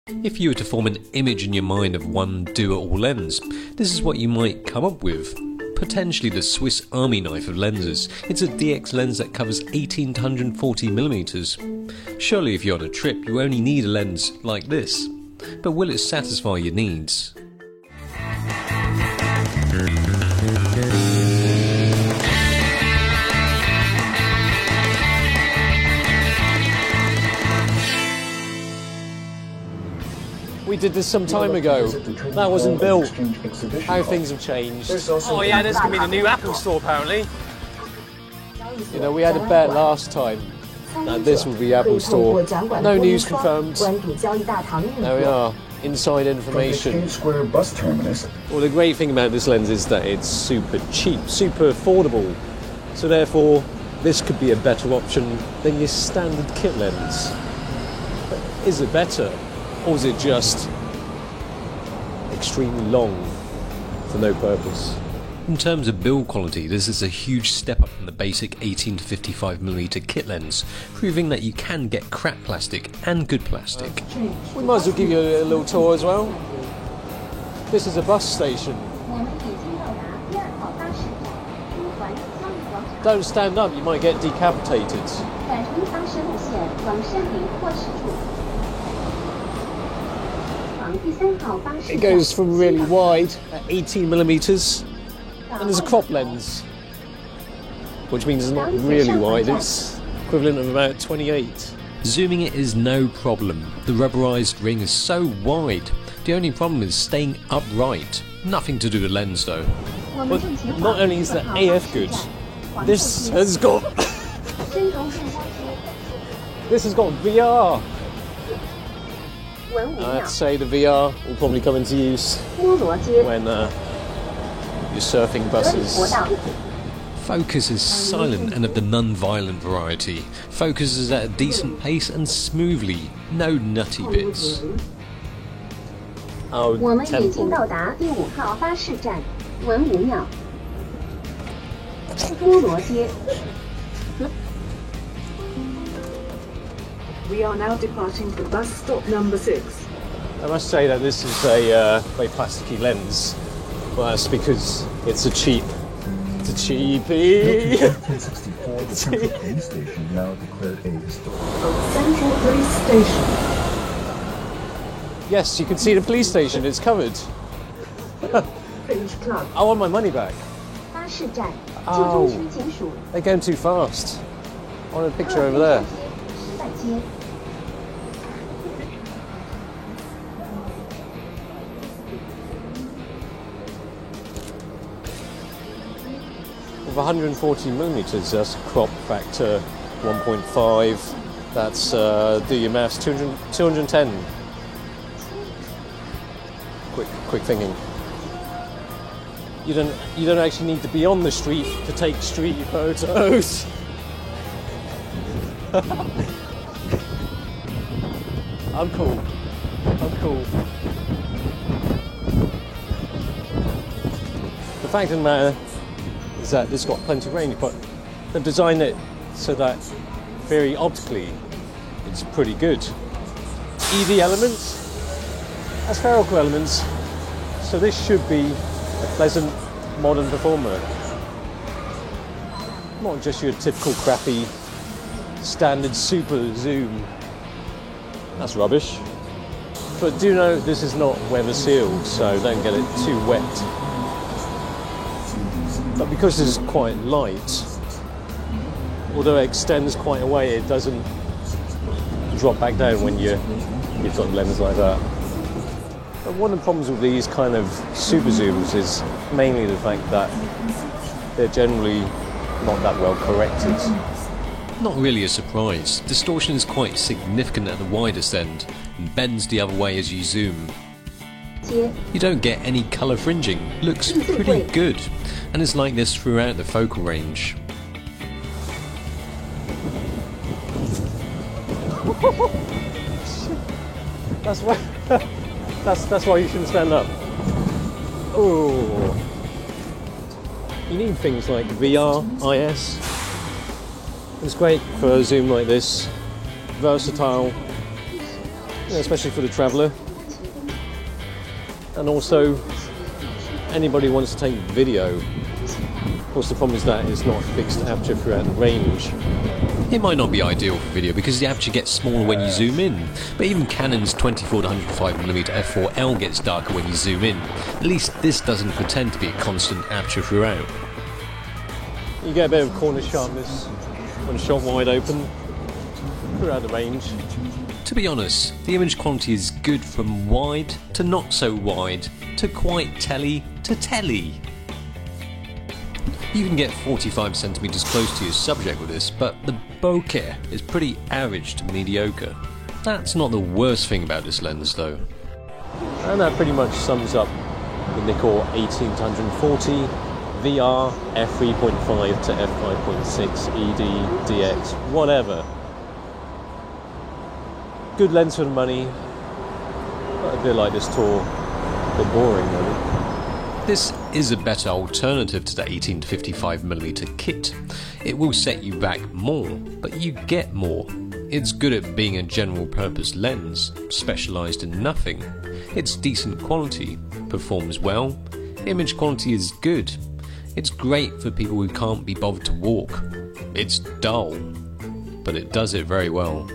If you were to form an image in your mind of one do-it-all lens, this is what you might come up with. Potentially the Swiss Army knife of lenses. It's a DX lens that covers 18 to 140mm. Surely if you're on a trip, you only need a lens like this. But will it satisfy your needs? We did this some time ago. That wasn't built. How things have changed. Oh yeah, this could be the new Apple store apparently. You know, we had a bet last time that this would be Apple store. No news confirmed. There we are. Inside information. Well, the great thing about this lens is that it's super cheap, super affordable. So therefore, this could be a better option than your standard kit lens. But is it better? Or is it just extremely long for no purpose? In terms of build quality, this is a huge step up from the basic 18 to 55mm kit lens, proving that you can get crap plastic and good plastic. We might as well give you a little tour as well. This is a bus station. Don't stand up, you might get decapitated. It goes from really wide at 18mm, and there's a crop lens, which means it's not really wide, it's equivalent of about 28. Zooming it is no problem. The rubberized ring is so wide. The only problem is staying upright. Nothing to do with lens though. But not only is the AF good, this has got VR. I have to say the VR will probably come into use when you're surfing buses. Focus is silent and of the non-violent variety. Focuses at a decent pace and smoothly. No nutty bits. Oh, temple. We are now departing for bus stop number 6. I must say that this is a very plasticky lens. Well, that's because it's a cheapie. Central Police Station now declared a historic. Central Police Station. Yes, you can see the police station. It's covered. Village Club. I want my money back. Oh, they're going too fast. I want a picture over there. With 140mm, that's crop factor 1.5. That's do your maths, 210. Quick thinking. You don't actually need to be on the street to take street photos. I'm cool. The fact of the matter is that it's got plenty of range, but they've designed it so that very optically it's pretty good. EV elements, spherical elements, so this should be a pleasant modern performer. Not just your typical crappy standard super zoom. That's rubbish. But do note this is not weather sealed, so don't get it too wet. But because this is quite light, although it extends quite a way, it doesn't drop back down when you've got a lens like that. But one of the problems with these kind of super zooms is mainly the fact that they're generally not that well corrected. Not really a surprise. Distortion is quite significant at the widest end and bends the other way as you zoom. You don't get any colour fringing. Looks pretty good, and it's like this throughout the focal range. That's why you shouldn't stand up. Oh, you need things like VR, IS. It's great for a zoom like this. Versatile. especially for the traveller. And also, anybody who wants to take video. Of course, the problem is that it's not fixed aperture throughout the range. It might not be ideal for video because the aperture gets smaller when you zoom in, but even Canon's 24 to 105mm f4L gets darker when you zoom in. At least this doesn't pretend to be a constant aperture throughout. You get a bit of corner sharpness when shot wide open throughout the range. To be honest, the image quality is good from wide to not so wide to quite telly to telly. You can get 45cm close to your subject with this, but the bokeh is pretty average to mediocre. That's not the worst thing about this lens though. And that pretty much sums up the Nikkor 18-140 VR f3.5 to f5.6 ED, DX, whatever. Good lens for the money, but a bit like this tour, a bit boring really. This is a better alternative to the 18 to 55mm kit. It will set you back more, but you get more. It's good at being a general purpose lens, specialised in nothing. It's decent quality, performs well, image quality is good. It's great for people who can't be bothered to walk. It's dull, but it does it very well.